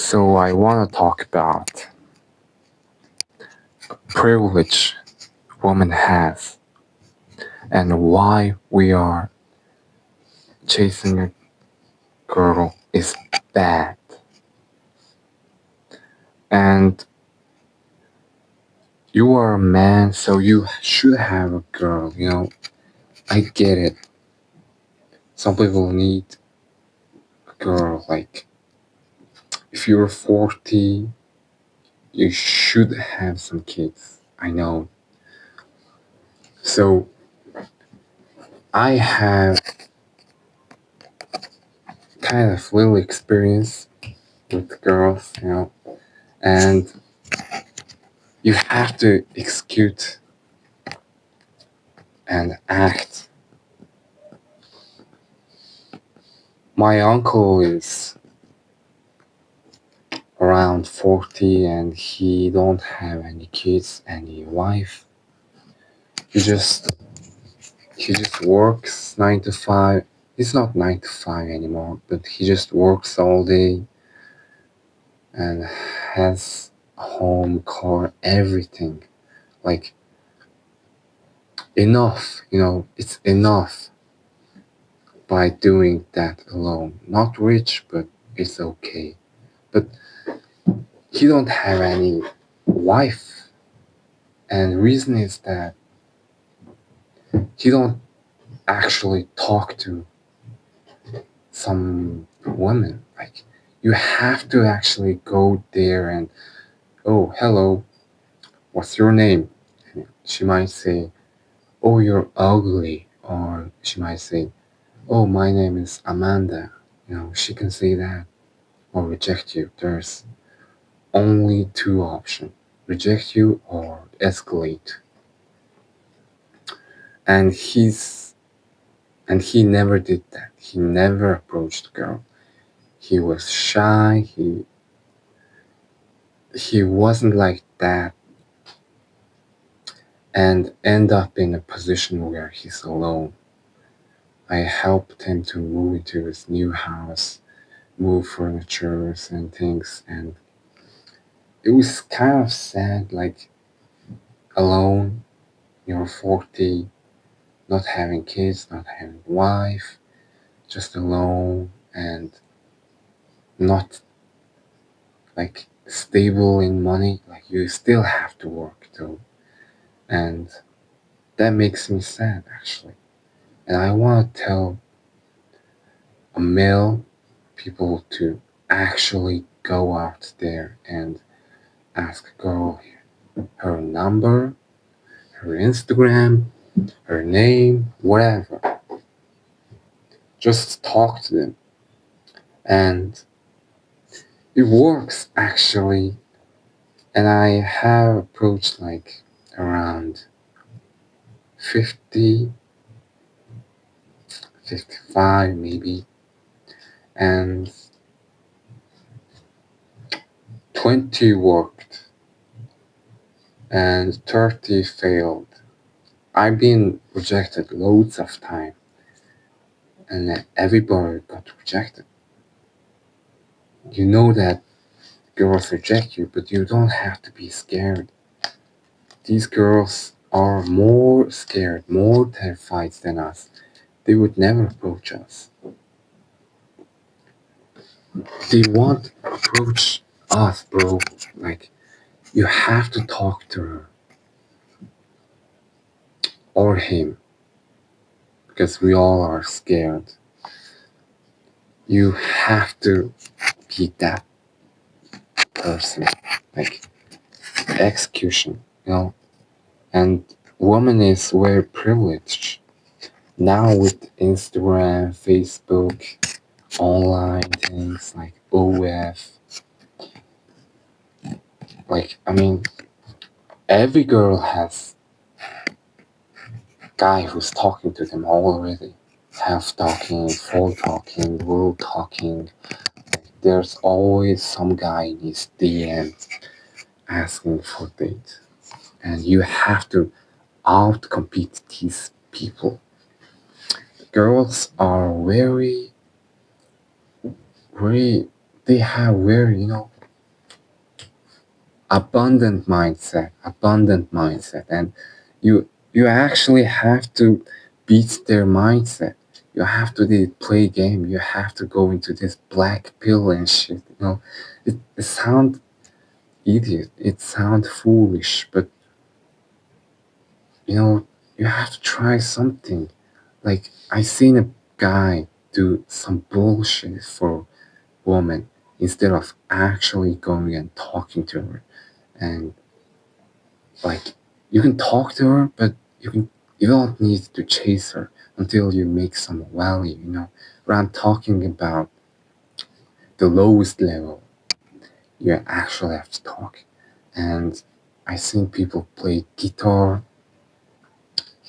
So I want to talk about privilege woman has and why we are chasing a girl is bad. And you are a man, so you should have a girl. I get it. Some people need a girl. Like, if you're 40, you should have some kids. I know. So, I have kind of little experience with girls, and you have to execute and act. My uncle is around 40 and he don't have any kids, any wife. He just he just works 9 to 5. It's not 9 to 5 anymore, but he just works all day and has a home, car, everything. Like enough, it's enough by doing that alone. Not rich, but it's okay. But he don't have any wife, and reason is that he don't actually talk to some women. Like, you have to actually go there and, oh, hello, what's your name? She might say, oh, you're ugly. Or she might say, oh, my name is Amanda. She can say that or reject you. There's only two options: reject you or escalate. And he never did that. He never approached a girl. He was shy. He wasn't like that, and end up in a position where he's alone. I helped him to move into his new house, move furniture and things, and it was kind of sad, like alone. You're 40, not having kids, not having wife, just alone and not like stable in money. Like, you still have to work too, and that makes me sad actually. And I want to tell a male people to actually go out there and ask a girl her number, her Instagram, her name, whatever. Just talk to them. And it works actually. And I have approached like around 50, 55 maybe, and 20 worked and 30 failed. I've been rejected loads of time, and everybody got rejected. You know that girls reject you, but you don't have to be scared. These girls are more scared, more terrified than us. They would never approach us. They won't approach us, bro. Like, you have to talk to her or him because we all are scared. You have to be that person. Like, execution. And woman is very privileged. Now with Instagram, Facebook, online things like OF, like, I mean, every girl has guy who's talking to them already. Half talking, full talking, world talking. There's always some guy in his DM asking for date. And you have to outcompete these people. Girls are very, very, they have very, abundant mindset, and you actually have to beat their mindset. You have to play game. You have to go into this black pill and shit. It sounds idiot. It sounds foolish, but you know, you have to try something. Like I seen a guy do some bullshit for woman instead of actually going and talking to her. And like you can talk to her, but you don't need to chase her until you make some value. But I'm talking about the lowest level. You actually have to talk. And I seen people play guitar,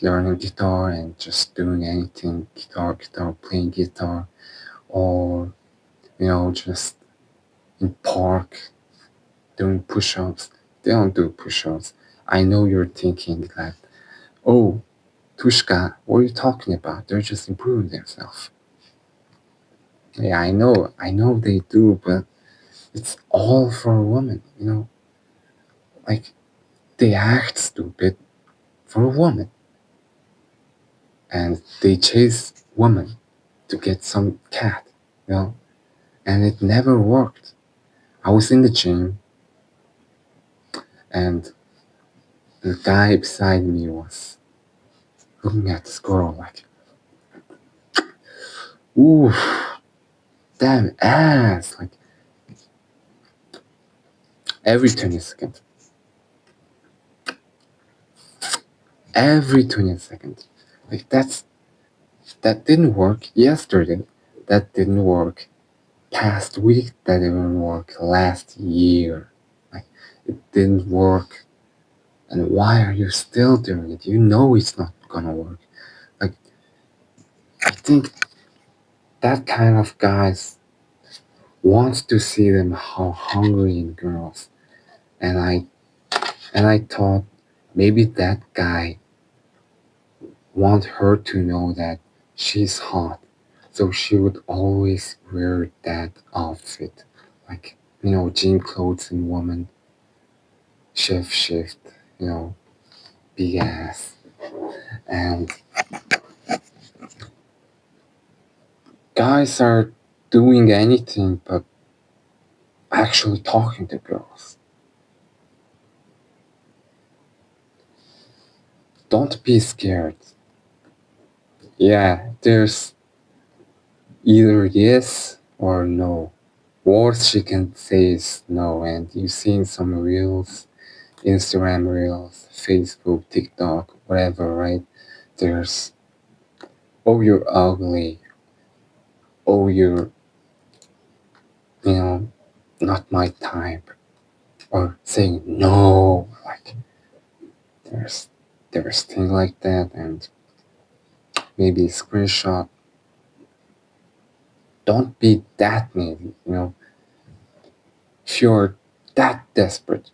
learning guitar and just doing anything, guitar, playing guitar, or just in park doing push-ups. They don't do push-ups. I know you're thinking that, oh, Tushka, what are you talking about? They're just improving themselves. Yeah, I know they do, but it's all for a woman. Like they act stupid for a woman, and they chase women to get some cat, you know, and it never worked. I was in the gym, and the guy beside me was looking at this girl like, ooh, damn ass, like every 20 seconds. Every 20 seconds. Like that didn't work yesterday. That didn't work past week. That didn't work last year. Like it didn't work. And why are you still doing it? You know it's not gonna work. Like I think that kind of guys wants to see them how hungry in girls. And I thought maybe that guy want her to know that she's hot. So she would always wear that outfit. Like, gym clothes and woman, shift, you know, big ass. And guys are doing anything but actually talking to girls. Don't be scared. Yeah, there's either yes or no. Worst she can say is no, and you've seen some reels, Instagram reels, Facebook, TikTok, whatever, right? There's, oh, you're ugly. Oh, you're, you know, not my type. Or saying no. Like, there's, there's things like that, and maybe screenshot. Don't be that needy. If you're that desperate,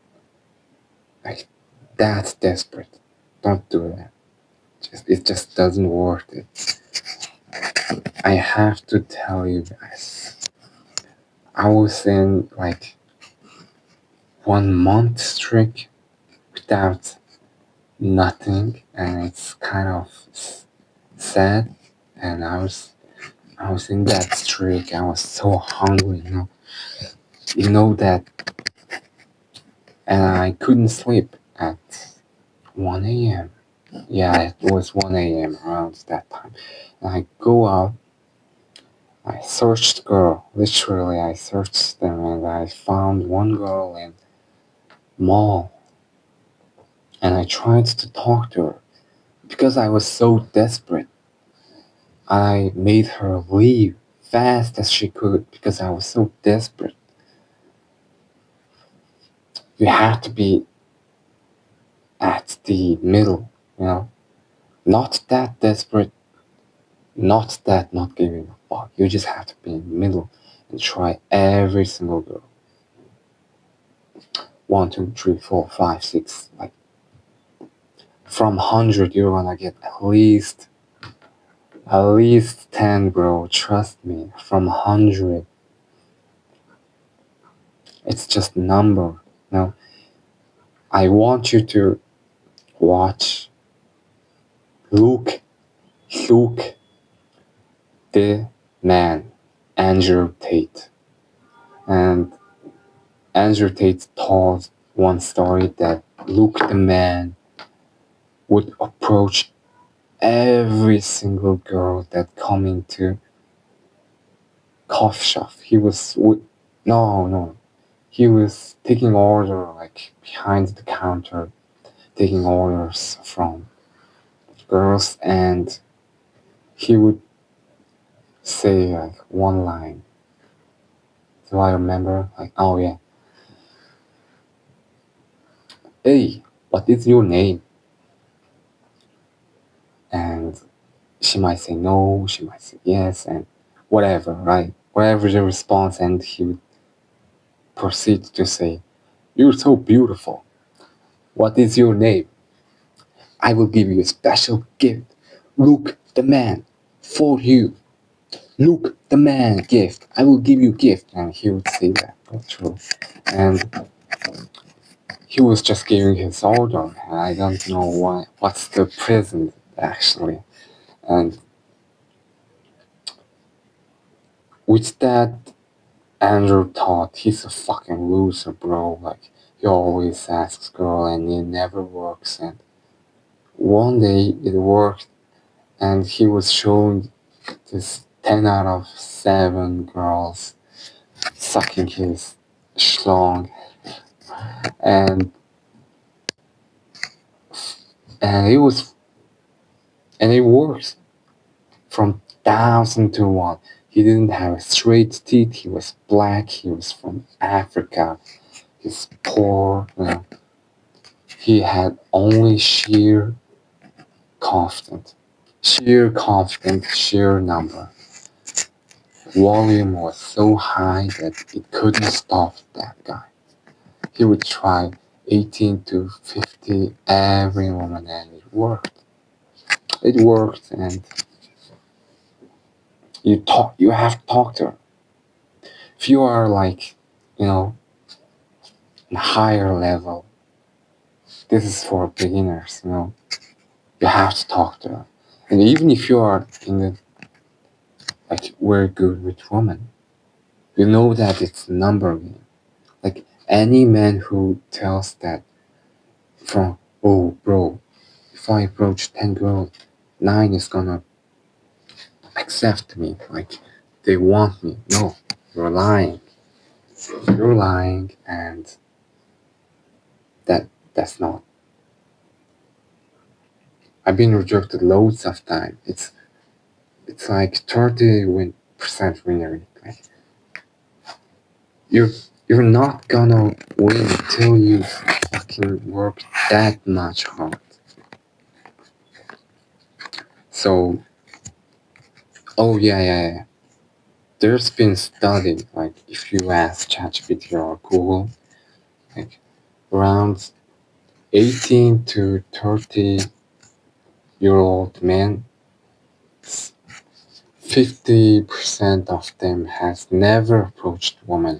like, that desperate, don't do that. It just doesn't worth it. I have to tell you guys, I was in like 1 month streak without nothing, and it's kind of sad. And I was in that streak. I was so hungry. That, and I couldn't sleep at 1 a.m. Yeah, it was 1 a.m. around that time. And I go out. I searched girl. Literally, I searched them, and I found one girl in mall, and I tried to talk to her because I was so desperate. I made her leave fast as she could because I was so desperate. You have to be at the middle, not that desperate, not that not giving a fuck. You just have to be in the middle and try every single girl. One, two, three, four, five, six. Like from 100, you're gonna get at least 10, bro. Trust me. From 100, it's just a number. You know, I want you to watch Luke, Luke, the man, Andrew Tate. And Andrew Tate told one story that Luke, the man, would approach every single girl that come into coffee shop. No, he was taking order like behind the counter, taking orders from girls, and he would say like one line. Do I remember? Like, oh yeah, hey, what is your name? And she might say no, she might say yes, and whatever, right? Whatever the response, and he would proceed to say, "You're so beautiful. What is your name? I will give you a special gift. Look, the man, for you. Look, the man, gift. I will give you gift." And he would say that, true. And he was just giving his order. And I don't know what's the present actually. And with that, Andrew thought he's a fucking loser, bro. Like he always asks girl and it never works. And one day it worked, and he was showing this 10 out of 7 girls sucking his schlong, and and it was and it worked from 1,000 to 1. He didn't have straight teeth. He was black. He was from Africa. He's poor. He had only sheer number. Volume was so high that it couldn't stop that guy. He would try 18 to 50 every woman, and it worked. It worked, and you have to talk to her. If you are like, on a higher level, this is for beginners. You have to talk to her. And even if you are in the like very good with women, you know that it's a number game. Like any man who tells that from, oh bro, if I approach 10 girls, 9 is gonna accept me. Like they want me. No, you're lying. You're lying, and that's not. I've been rejected loads of time. It's like 30% winner rate. Like you're you're not gonna win until you fucking work that much hard. So, oh yeah. There's been study, like if you ask ChatGPT or Google, like around 18 to 30-year-old men, 50% of them has never approached women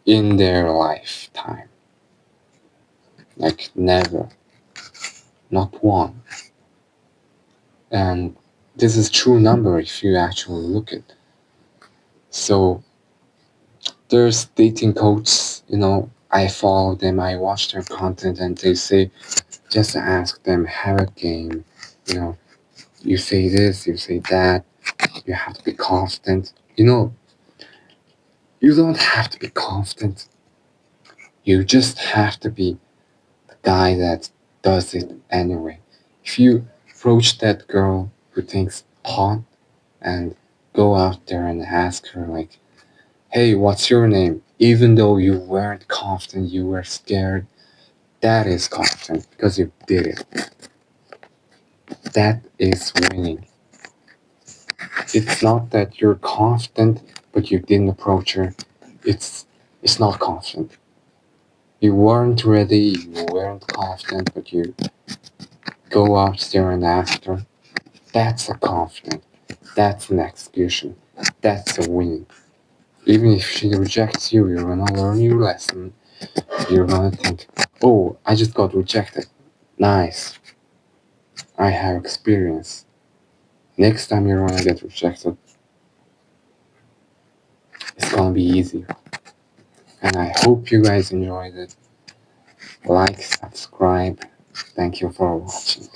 in their lifetime. Like never. Not one. And this is true number if you actually look at. So there's dating coaches, I follow them, I watch their content, and they say just ask them, have a game, you know, you say this, you say that, you have to be confident. You don't have to be confident. You just have to be the guy that does it anyway. If you approach that girl who thinks hot and go out there and ask her like, hey, what's your name? Even though you weren't confident, you were scared, that is confident because you did it. That is winning. It's not that you're confident but you didn't approach her. It's not confident. You weren't ready, you weren't confident, but you go out there and ask her. That's a confident. That's an execution. That's a win. Even if she rejects you, you're gonna learn your lesson. You're gonna think, Oh, I just got rejected. Nice. I have experience. Next time you're gonna get rejected, it's gonna be easier. And I hope you guys enjoyed it. Like, subscribe. Thank you for watching.